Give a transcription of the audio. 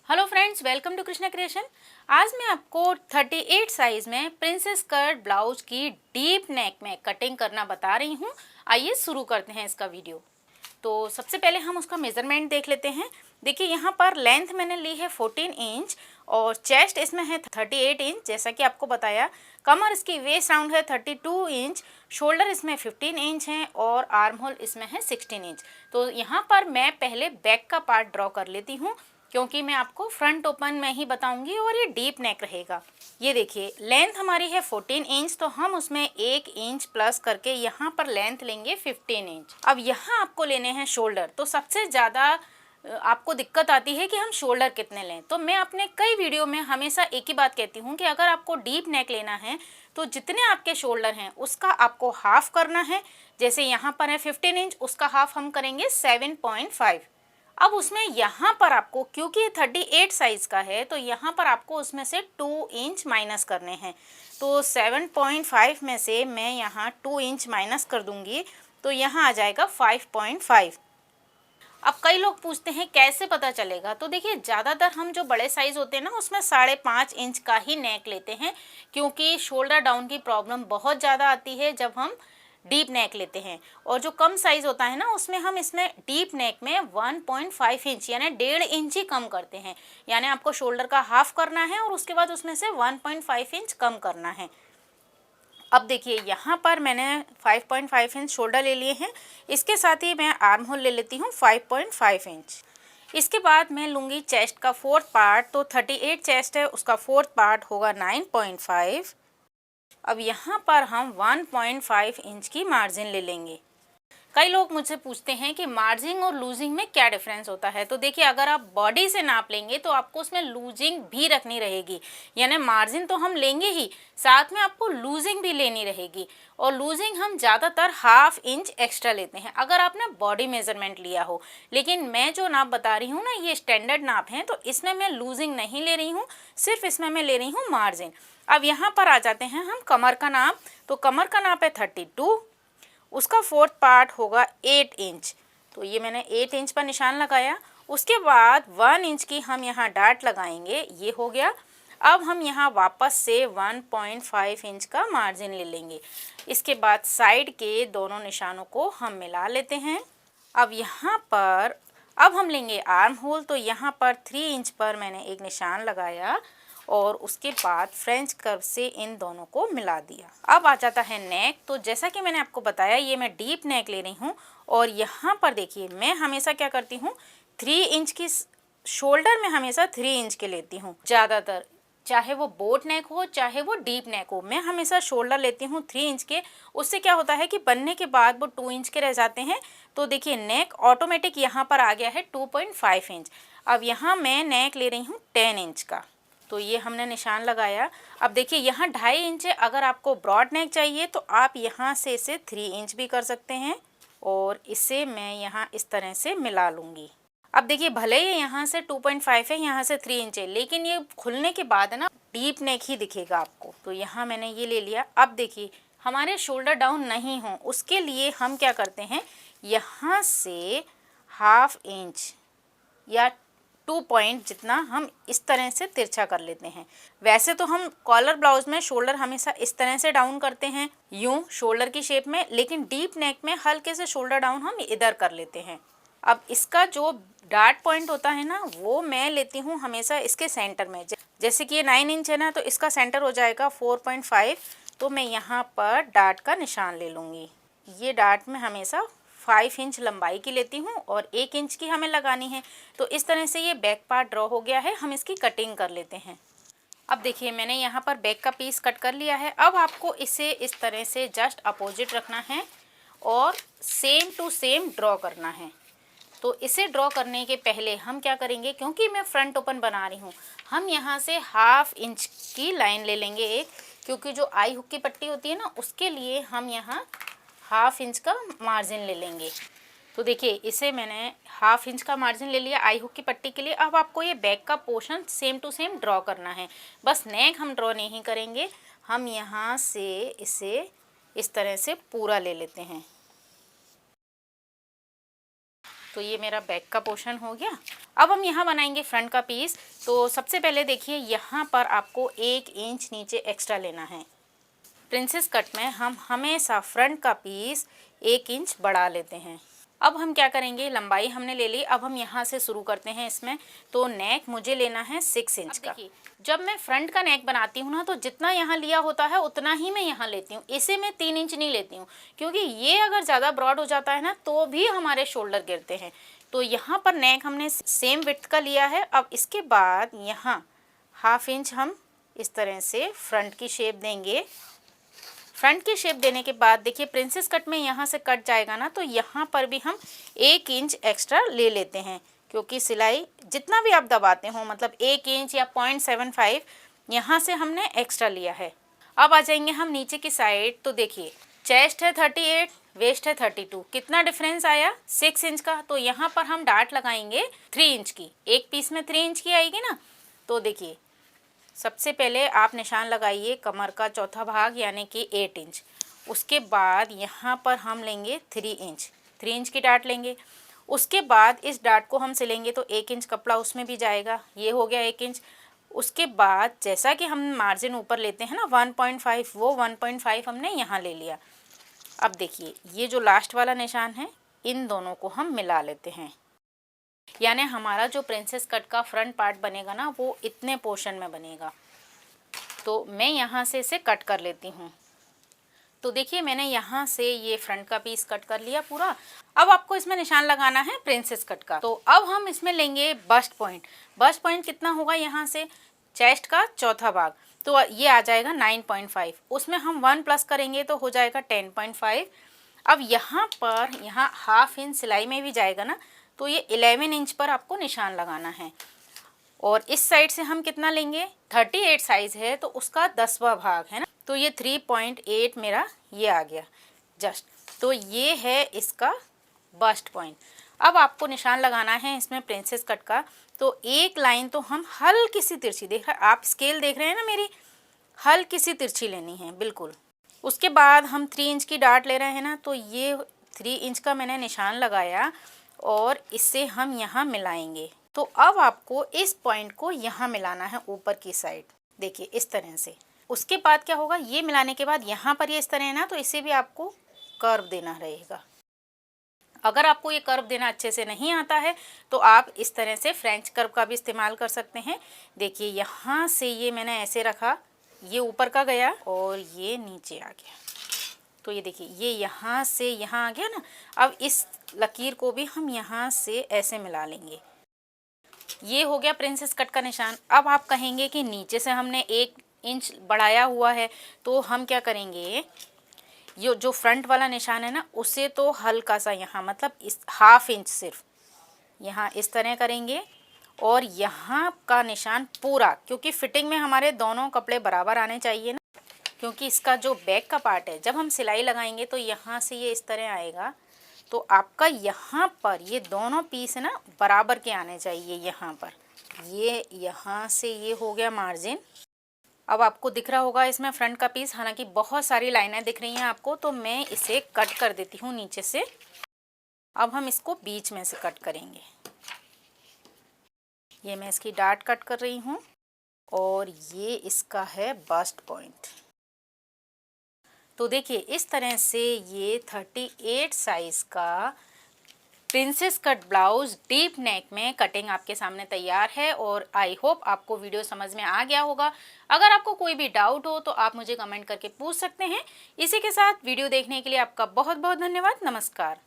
Hello friends, welcome to Krishna creation. आज मैं आपको 38 साइज में प्रिंसेस कट ब्लाउज की डीप नेक में कटिंग करना बता रही हूँ। आइए शुरू करते हैं इसका वीडियो। तो सबसे पहले हम उसका मेजरमेंट देख लेते हैं। देखिए यहाँ पर लेंथ मैंने ली है 14 इंच और चेस्ट इसमें है 38 इंच जैसा कि आपको बताया। कमर इसकी वेस्ट राउंड है 32 इंच, शोल्डर इसमें 15 इंच है और आर्म होल इसमें है 16 इंच। तो यहाँ पर मैं पहले बैक का पार्ट ड्रॉ कर लेती हूँ क्योंकि मैं आपको फ्रंट ओपन में ही बताऊंगी और ये डीप नेक रहेगा। ये देखिए लेंथ हमारी है 14 इंच, तो हम उसमें 1 इंच प्लस करके यहाँ पर लेंथ लेंगे 15 इंच। अब यहाँ आपको लेने हैं शोल्डर। तो सबसे ज़्यादा आपको दिक्कत आती है कि हम शोल्डर कितने लें। तो मैं अपने कई वीडियो में हमेशा एक ही बात कहती हूँ कि अगर आपको डीप नेक लेना है तो जितने आपके शोल्डर हैं उसका आपको हाफ करना है। जैसे यहाँ पर है 15 इंच, उसका हाफ हम करेंगे 7.5। अब उसमें यहाँ पर आपको, क्योंकि ये 38 साइज का है, तो यहाँ पर आपको उसमें से 2 इंच माइनस करने हैं। तो 7.5 में से मैं यहाँ 2 इंच माइनस कर दूंगी, तो यहाँ आ जाएगा 5.5। अब कई लोग पूछते हैं कैसे पता चलेगा। तो देखिए ज़्यादातर हम जो बड़े साइज़ होते हैं ना उसमें 5.5 इंच का ही नेक लेते हैं, क्योंकि शोल्डर डाउन की प्रॉब्लम बहुत ज़्यादा आती है जब हम डीप नेक लेते हैं। और जो कम साइज़ होता है ना उसमें हम इसमें डीप नेक में 1.5 इंच यानी 1.5 इंच ही कम करते हैं। यानी आपको शोल्डर का हाफ करना है और उसके बाद उसमें से 1.5 इंच कम करना है। अब देखिए यहाँ पर मैंने 5.5 इंच शोल्डर ले लिए हैं। इसके साथ ही मैं आर्म होल ले लेती हूँ 5.5 इंच। इसके बाद मैं लूँगी चेस्ट का फोर्थ पार्ट। तो 38 चेस्ट है, उसका फोर्थ पार्ट होगा 9.5। अब यहाँ पर हम 1.5 इंच की मार्जिन ले लेंगे। कई लोग मुझसे पूछते हैं कि मार्जिंग और लूजिंग में क्या डिफरेंस होता है। तो देखिए अगर आप बॉडी से नाप लेंगे तो आपको उसमें लूजिंग भी रखनी रहेगी। यानी मार्जिन तो हम लेंगे ही, साथ में आपको लूजिंग भी लेनी रहेगी। और लूजिंग हम ज़्यादातर हाफ इंच एक्स्ट्रा लेते हैं अगर आपने बॉडी मेजरमेंट लिया हो। लेकिन मैं जो नाप बता रही हूँ ना, ये स्टैंडर्ड नाप है, तो इसमें मैं लूजिंग नहीं ले रही हूँ, सिर्फ इसमें मैं ले रही हूँ मार्जिन। अब यहाँ पर आ जाते हैं हम कमर का नाप। तो कमर का नाप है 32, उसका फोर्थ पार्ट होगा 8 इंच। तो ये मैंने 8 इंच पर निशान लगाया। उसके बाद 1 इंच की हम यहाँ डाट लगाएंगे, ये हो गया। अब हम यहाँ वापस से 1.5 इंच का मार्जिन ले लेंगे। इसके बाद साइड के दोनों निशानों को हम मिला लेते हैं। अब यहाँ पर अब हम लेंगे आर्म होल। तो यहाँ पर 3 इंच पर मैंने एक निशान लगाया और उसके बाद फ्रेंच कर्व से इन दोनों को मिला दिया। अब आ जाता है नेक। तो जैसा कि मैंने आपको बताया ये मैं डीप नेक ले रही हूँ और यहाँ पर देखिए मैं हमेशा क्या करती हूँ, 3 इंच की शोल्डर में हमेशा 3 इंच के लेती हूँ ज़्यादातर, चाहे वो बोट नेक हो चाहे वो डीप नेक हो, मैं हमेशा शोल्डर लेती हूँ 3 इंच के। उससे क्या होता है कि बनने के बाद वो 2 इंच के रह जाते हैं। तो देखिए नेक ऑटोमेटिक यहाँ पर आ गया है 2.5 इंच। अब यहाँ मैं नेक ले रही हूँ 10 इंच का। तो ये हमने निशान लगाया। अब देखिए यहाँ 2.5 इंच है। अगर आपको ब्रॉड नेक चाहिए तो आप यहाँ से इसे 3 इंच भी कर सकते हैं और इसे मैं यहाँ इस तरह से मिला लूँगी। अब देखिए भले ही यहाँ से 2.5 है, यहाँ से 3 इंच है, लेकिन ये खुलने के बाद है ना डीप नेक ही दिखेगा आपको। तो यहाँ मैंने ये ले लिया। अब देखिए हमारे शोल्डर डाउन नहीं हो उसके लिए हम क्या करते हैं, यहाँ से हाफ इंच या 2 पॉइंट जितना हम इस तरह से तिरछा कर लेते हैं। वैसे तो हम कॉलर ब्लाउज में शोल्डर हमेशा इस तरह से डाउन करते हैं, यूं शोल्डर की शेप में, लेकिन डीप नेक में हल्के से शोल्डर डाउन हम इधर कर लेते हैं। अब इसका जो डार्ट पॉइंट होता है ना वो मैं लेती हूँ हमेशा इसके सेंटर में। जैसे कि ये 9 इंच है ना, तो इसका सेंटर हो जाएगा 4.5। तो मैं यहाँ पर डार्ट का निशान ले लूँगी। ये डार्ट में हमेशा 5 इंच लंबाई की लेती हूँ और 1 इंच की हमें लगानी है। तो इस तरह से ये बैक पार्ट ड्रॉ हो गया है। हम इसकी कटिंग कर लेते हैं। अब देखिए मैंने यहाँ पर बैक का पीस कट कर लिया है। अब आपको इसे इस तरह से जस्ट अपोजिट रखना है और सेम टू सेम ड्रॉ करना है। तो इसे ड्रॉ करने के पहले हम क्या करेंगे, क्योंकि मैं फ्रंट ओपन बना रही हूँ, हम यहाँ से हाफ इंच की लाइन ले लेंगे एक, क्योंकि जो आई हुक की पट्टी होती है ना उसके लिए हम यहाँ हाफ इंच का मार्जिन ले लेंगे। तो देखिए इसे मैंने हाफ इंच का मार्जिन ले लिया आई हुक की पट्टी के लिए। अब आपको ये बैक का portion same to same draw करना है। बस नेक हम ड्रॉ नहीं करेंगे, हम यहाँ से इसे इस तरह से पूरा ले लेते हैं। तो ये मेरा बैक का पोर्शन हो गया। अब हम यहाँ बनाएंगे फ्रंट का पीस। तो सबसे पहले देखिए यहाँ पर आपको 1 इंच नीचे एक्स्ट्रा लेना है। प्रिंसेस कट में हम हमेशा फ्रंट का पीस 1 इंच बढ़ा लेते हैं। अब हम क्या करेंगे, लंबाई हमने ले ली, अब हम यहाँ से शुरू करते हैं इसमें। तो नेक मुझे लेना है 6 इंच का। जब मैं फ्रंट का नेक बनाती हूँ ना, तो जितना यहाँ लिया होता है उतना ही मैं यहाँ लेती हूँ। इसे मैं 3 इंच नहीं लेती हूँ, क्योंकि ये अगर ज़्यादा ब्रॉड हो जाता है ना तो भी हमारे शोल्डर गिरते हैं। तो यहाँ पर नेक हमने सेम विड्थ का लिया है। अब इसके बाद यहाँ 1/2 इंच हम इस तरह से फ्रंट की शेप देंगे। फ्रंट की शेप देने के बाद देखिए प्रिंसेस कट में यहाँ से कट जाएगा ना, तो यहाँ पर भी हम 1 इंच एक्स्ट्रा ले लेते हैं, क्योंकि सिलाई जितना भी आप दबाते हो, मतलब 1 इंच या 0.75 यहाँ से हमने एक्स्ट्रा लिया है। अब आ जाएंगे हम नीचे की साइड। तो देखिए चेस्ट है 38, वेस्ट है 32, कितना डिफरेंस आया 6 इंच का। तो यहाँ पर हम डार्ट लगाएंगे 3 इंच की। एक पीस में 3 इंच की आएगी ना। तो देखिए सबसे पहले आप निशान लगाइए कमर का चौथा भाग यानी कि 8 इंच। उसके बाद यहाँ पर हम लेंगे 3 इंच की डार्ट लेंगे। उसके बाद इस डार्ट को हम सिलेंगे तो 1 इंच कपड़ा उसमें भी जाएगा, ये हो गया 1 इंच। उसके बाद जैसा कि हम मार्जिन ऊपर लेते हैं ना 1.5, वो 1.5 हमने यहाँ ले लिया। अब देखिए ये जो लास्ट वाला निशान है, इन दोनों को हम मिला लेते हैं, यानी हमारा जो प्रिंसेस कट का फ्रंट पार्ट बनेगा ना वो इतने पोर्शन में बनेगा। तो मैं यहाँ से इसे कट कर लेती हूँ। तो देखिए मैंने यहाँ से ये फ्रंट का पीस कट कर लिया पूरा। अब आपको इसमें निशान लगाना है प्रिंसेस कट का। तो अब हम इसमें लेंगे बस्ट पॉइंट। बस्ट पॉइंट कितना होगा, यहाँ से चेस्ट का चौथा भाग, तो ये आ जाएगा 9.5। उसमें हम 1 प्लस करेंगे तो हो जाएगा 10.5। अब यहाँ पर यहाँ 1/2 इंच सिलाई में भी जाएगा ना, तो ये 11 इंच पर आपको निशान लगाना है। और इस साइड से हम कितना लेंगे, 38 साइज़ है तो उसका 10वां भाग है ना, तो ये 3.8 मेरा ये आ गया जस्ट। तो ये है इसका बस्ट पॉइंट। अब आपको निशान लगाना है इसमें प्रिंसेस कट का। तो एक लाइन तो हम हल्की सी तिरछी, देख रहे आप स्केल देख रहे हैं ना मेरी, हल्की सी तिरछी लेनी है बिल्कुल। उसके बाद हम 3 इंच की डार्ट ले रहे हैं ना, तो ये 3 इंच का मैंने निशान लगाया और इससे हम यहाँ मिलाएंगे। तो अब आपको इस पॉइंट को यहाँ मिलाना है ऊपर की साइड, देखिए इस तरह से। उसके बाद क्या होगा, ये मिलाने के बाद यहाँ पर ये इस तरह है ना, तो इसे भी आपको कर्व देना रहेगा। अगर आपको ये कर्व देना अच्छे से नहीं आता है तो आप इस तरह से फ्रेंच कर्व का भी इस्तेमाल कर सकते हैं। देखिए यहाँ से ये मैंने ऐसे रखा, ये ऊपर का गया और ये नीचे आ गया। तो ये देखिए ये यहाँ से यहाँ आ गया ना। अब इस लकीर को भी हम यहाँ से ऐसे मिला लेंगे। ये हो गया प्रिंसेस कट का निशान। अब आप कहेंगे कि नीचे से हमने 1 इंच बढ़ाया हुआ है, तो हम क्या करेंगे, ये जो फ्रंट वाला निशान है ना उसे तो हल्का सा यहाँ, मतलब इस 1/2 इंच सिर्फ यहाँ इस तरह करेंगे। और यहाँ का निशान पूरा, क्योंकि फिटिंग में हमारे दोनों कपड़े बराबर आने चाहिए ना, क्योंकि इसका जो बैक का पार्ट है जब हम सिलाई लगाएंगे तो यहाँ से ये इस तरह आएगा। तो आपका यहाँ पर ये दोनों पीस है ना बराबर के आने चाहिए। यहाँ पर ये यहाँ से ये हो गया मार्जिन। अब आपको दिख रहा होगा इसमें फ्रंट का पीस, हालांकि बहुत सारी लाइनें दिख रही हैं आपको, तो मैं इसे कट कर देती हूँ नीचे से। अब हम इसको बीच में से कट करेंगे। ये मैं इसकी डार्ट कट कर रही हूँ और ये इसका है बस्ट पॉइंट। तो देखिए इस तरह से ये 38 साइज़ का princess cut blouse deep neck में कटिंग आपके सामने तैयार है। और आई होप आपको वीडियो समझ में आ गया होगा। अगर आपको कोई भी डाउट हो तो आप मुझे कमेंट करके पूछ सकते हैं। इसी के साथ वीडियो देखने के लिए आपका बहुत बहुत धन्यवाद। नमस्कार।